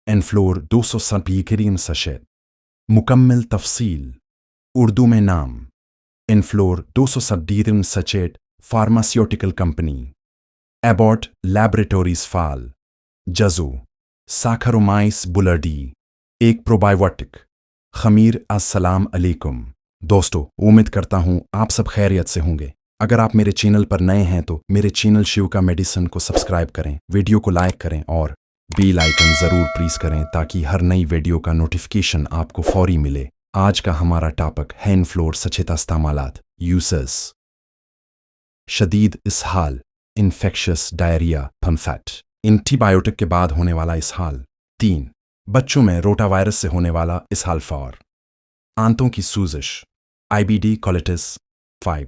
एनफ्लोर 270 cream सशेद मुकम्मल तफसील उर्दू में नाम एनफ्लोर 270 सचेट फार्मास्यूटिकल कंपनी एबॉट लैबोरेटरीज फाल जजो साखरोमाइस बुलर्डी एक प्रोबायोटिक खमीर अस्सलाम अलैकुम। दोस्तों, उम्मीद करता हूँ आप सब खैरियत से होंगे। अगर आप मेरे चैनल पर नए हैं तो मेरे चैनल शिव का मेडिसिन को सब्सक्राइब करें, वीडियो को लाइक करें और बेल आइकन ज़रूर प्रेस करें ताकि हर नई वीडियो का नोटिफिकेशन आपको फौरी मिले। आज का हमारा टॉपिक है एनफ्लोर सचेत इस्तेमालात यूसेस। शदीद इसहाल, इन्फेक्शस डायरिया, फनफैट, एंटीबायोटिक के बाद होने वाला इसहाल। 3 बच्चों में रोटावायरस से होने वाला इसहाल। 4 आंतों की सूजश, IBD कोलिटिस। 5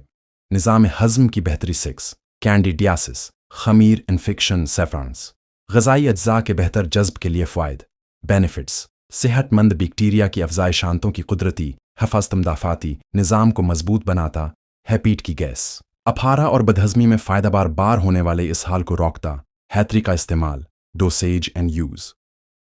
निज़ाम हज़म की बेहतरी। 6 कैंडिडियासिस, खमीर इन्फेक्शन। सेफ्रांस ग़ज़ाई अज्जा के बेहतर जज्ब के लिए फ़ायद। बेनिफिट्स सेहतमंद बैक्टीरिया की अफ़ज़ाइश, आंतों की कुदरती हिफ़ाज़त, मदाफ़ाती निज़ाम को मजबूत बनाता है, पेट की गैस, अफारा और बदहज़मी में फ़ायदा बार होने वाले इसहाल को रोकता। हैत्री का इस्तेमाल, डोसेज एंड यूज़।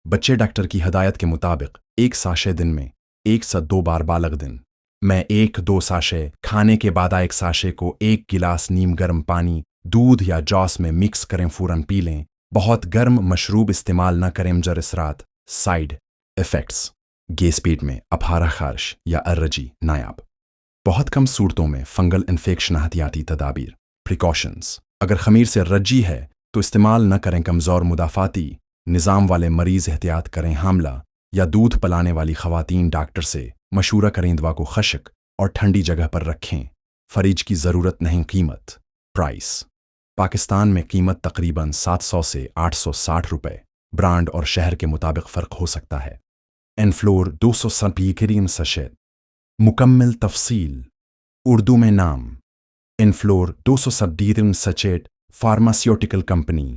बच्चे डॉक्टर की हदायत के मुताबिक 1 साशे दिन में 1 से 2 बार बालग दिन में 1-2 साशे, खाने के बाद 1 साशे को 1 गिलास नीम गर्म पानी, दूध या जूस में मिक्स करें, फ़ौरन पी लें। बहुत गर्म मशरूब इस्तेमाल न करें। मजर असरात, साइड इफ़ेक्ट्स, गैस, पेट में अफारा, खारिश या एलर्जी नायाब। बहुत कम सूरतों में फंगल इन्फेक्शन, एहतियाती तदाबीर, प्रिकॉशंस। अगर खमीर से रज्जी है तो इस्तेमाल न करें। कमज़ोर मुदाफ़ाती निज़ाम वाले मरीज़ एहतियात करें। हामला या दूध पिलाने वाली ख़वातीन डॉक्टर से मशूरा करें। दवा को खश्क और ठंडी जगह पर रखें। फ्रिज की ज़रूरत नहीं। कीमत, प्राइस पाकिस्तान में कीमत तकरीबन 700 से 860 रुपए। ब्रांड और शहर के मुताबिक फ़र्क हो सकता है। एनफ्लोर 270 क्रीम सशेद मुकम्मल तफसील उर्दू में नाम एनफ्लोर 270 सचेट फार्मास्यूटिकल कंपनी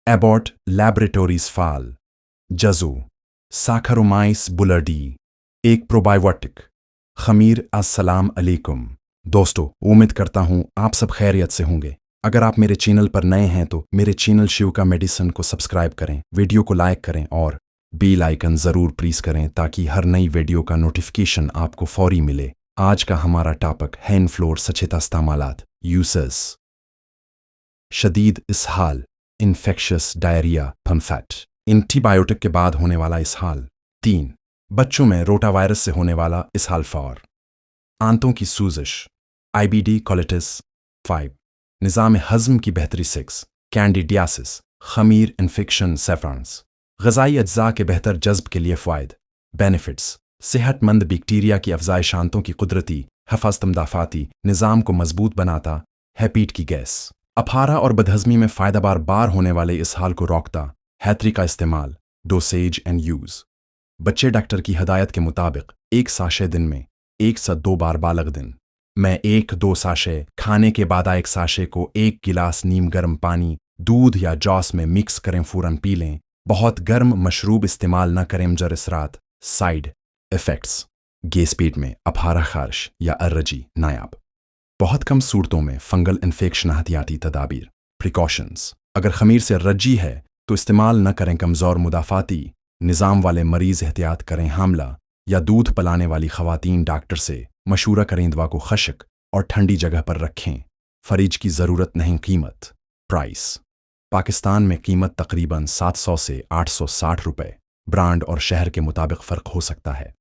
एबॉट लैबोरेटरीज फाल जजो साखरोमाइस बुलर्डी एक प्रोबायोटिक खमीर अस्सलाम अलैकुम। दोस्तों, उम्मीद करता हूँ आप सब खैरियत से होंगे। अगर आप मेरे चैनल पर नए हैं तो मेरे चैनल शिव का मेडिसिन को सब्सक्राइब करें, वीडियो को लाइक करें और बेल आइकन ज़रूर प्रेस करें ताकि हर नई वीडियो का नोटिफिकेशन आपको फौरी मिले। आज का हमारा टॉपिक है एनफ्लोर सचेत इस्तेमालात यूसेस। शदीद इसहाल, इन्फेक्शस डायरिया, फनफैट, एंटीबायोटिक के बाद होने वाला इसहाल। 3 बच्चों में रोटावायरस से होने वाला इसहाल। 4 आंतों की सूजश, IBD कोलिटिस। 5 निज़ाम हज़म की बेहतरी। 6 कैंडिडियासिस, खमीर इन्फेक्शन। सेफ्रांस ग़ज़ाई अज्जा के बेहतर जज्ब के लिए फ़ायद। बेनिफिट्स सेहतमंद बैक्टीरिया की अफ़ज़ाइश, आंतों की कुदरती हिफ़ाज़त, मदाफ़ाती निज़ाम को मजबूत बनाता है, पेट की गैस, अफारा और बदहज़मी में फ़ायदा बार होने वाले इसहाल को रोकता। हैत्री का इस्तेमाल, डोसेज एंड यूज़। बच्चे डॉक्टर की हदायत के मुताबिक 1 साशे दिन में 1 से 2 बार बालग दिन में 1-2 साशे, खाने के बाद 1 साशे को 1 गिलास नीम गर्म पानी, दूध या जूस में मिक्स करें, फ़ौरन पी लें। बहुत गर्म मशरूब इस्तेमाल न करें। मजर असरात, साइड इफ़ेक्ट्स, गैस, पेट में अफारा, खारिश या एलर्जी नायाब। बहुत कम सूरतों में फंगल इन्फेक्शन, एहतियाती तदाबीर, प्रिकॉशंस। अगर खमीर से रज्जी है तो इस्तेमाल न करें। कमज़ोर मुदाफ़ाती निज़ाम वाले मरीज़ एहतियात करें। हामला या दूध पिलाने वाली ख़वातीन डॉक्टर से मशूरा करें। दवा को खश्क और ठंडी जगह पर रखें। फ्रिज की ज़रूरत नहीं। कीमत, प्राइस पाकिस्तान में कीमत तकरीबन 700 से 860 रुपए। ब्रांड और शहर के मुताबिक फ़र्क हो सकता है।